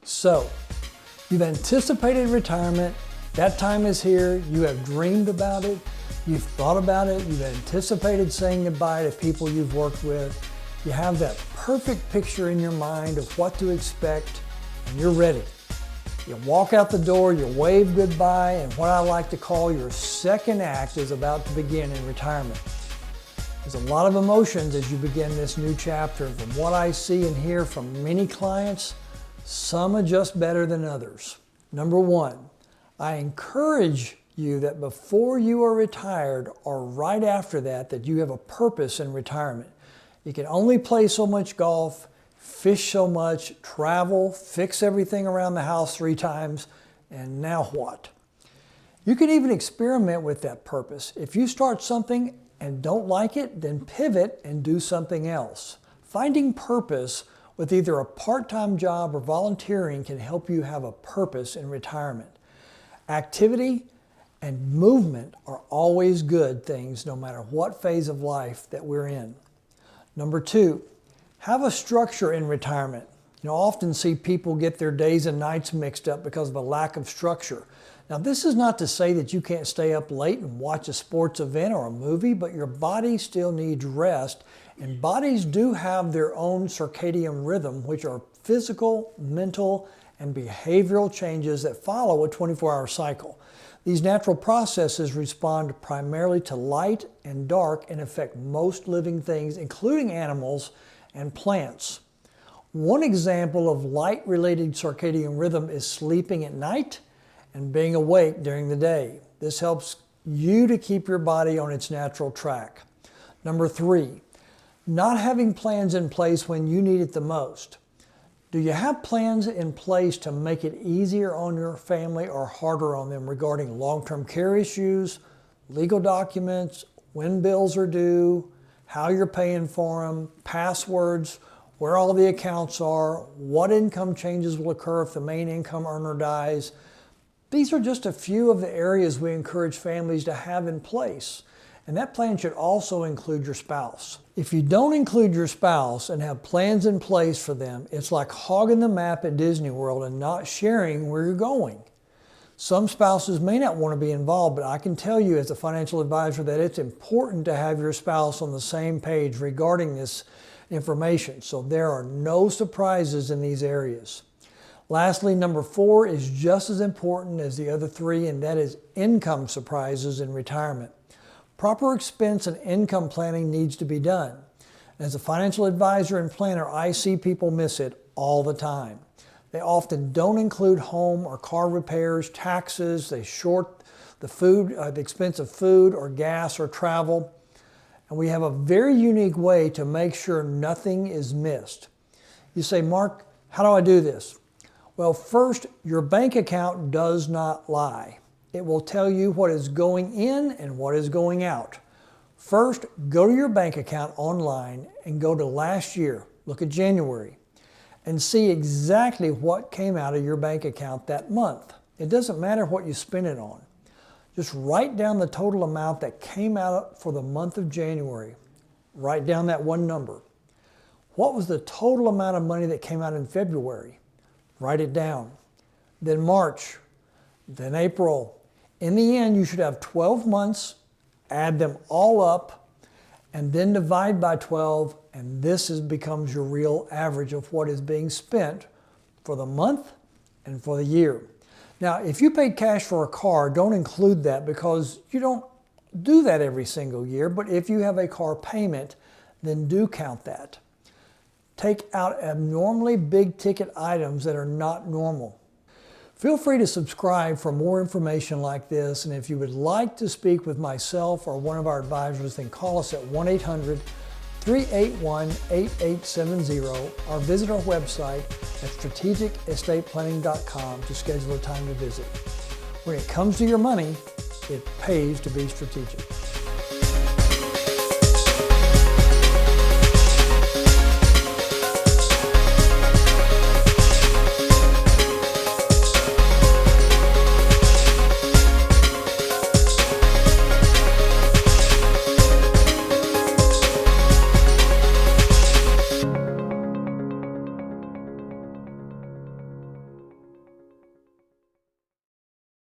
So, you've anticipated retirement, that time is here, you have dreamed about it, you've thought about it, you've anticipated saying goodbye to people you've worked with, you have that perfect picture in your mind of what to expect, and you're ready. You walk out the door, you wave goodbye, and what I like to call your second act is about to begin in retirement. There's a lot of emotions as you begin this new chapter. From what I see and hear from many clients, some adjust better than others. Number one, I encourage you that before you are retired or right after that you have a purpose in retirement. You can only play so much golf, fish so much, travel, fix everything around the house 3 times, and now what? You can even experiment with that purpose. If you start something and don't like it, then pivot and do something else. Finding purpose with either a part-time job or volunteering can help you have a purpose in retirement. Activity and movement are always good things no matter what phase of life that we're in. Number 2, have a structure in retirement. I often see people get their days and nights mixed up because of a lack of structure. Now, this is not to say that you can't stay up late and watch a sports event or a movie, but your body still needs rest, and bodies do have their own circadian rhythm, which are physical, mental, and behavioral changes that follow a 24-hour cycle. These natural processes respond primarily to light and dark and affect most living things, including animals and plants. One example of light-related circadian rhythm is sleeping at night and being awake during the day. This helps you to keep your body on its natural track. Number 3, not having plans in place when you need it the most. Do you have plans in place to make it easier on your family or harder on them regarding long-term care issues, legal documents, when bills are due, how you're paying for them, passwords, where all the accounts are, what income changes will occur if the main income earner dies? These are just a few of the areas we encourage families to have in place. And that plan should also include your spouse. If you don't include your spouse and have plans in place for them, it's like hogging the map at Disney World and not sharing where you're going. Some spouses may not want to be involved, but I can tell you as a financial advisor that it's important to have your spouse on the same page regarding this information. So there are no surprises in these areas. Lastly, number 4 is just as important as the other 3, and that is income surprises in retirement. Proper expense and income planning needs to be done. As a financial advisor and planner, I see people miss it all the time. They often don't include home or car repairs, taxes, they short the expense of food or gas or travel. And we have a very unique way to make sure nothing is missed. You say, Mark, how do I do this? Well, first, your bank account does not lie. It will tell you what is going in and what is going out. First, go to your bank account online and go to last year, look at January, and see exactly what came out of your bank account that month. It doesn't matter what you spent it on. Just write down the total amount that came out for the month of January. Write down that one number. What was the total amount of money that came out in February? Write it down. Then March, then April. In the end, you should have 12 months, add them all up, and then divide by 12, and this becomes your real average of what is being spent for the month and for the year. Now, if you paid cash for a car, don't include that because you don't do that every single year, but if you have a car payment, then do count that. Take out abnormally big ticket items that are not normal. Feel free to subscribe for more information like this, and if you would like to speak with myself or one of our advisors, then call us at 1-800-381-8870 or visit our website at strategic-estate-planning.com to schedule a time to visit. When it comes to your money, it pays to be strategic.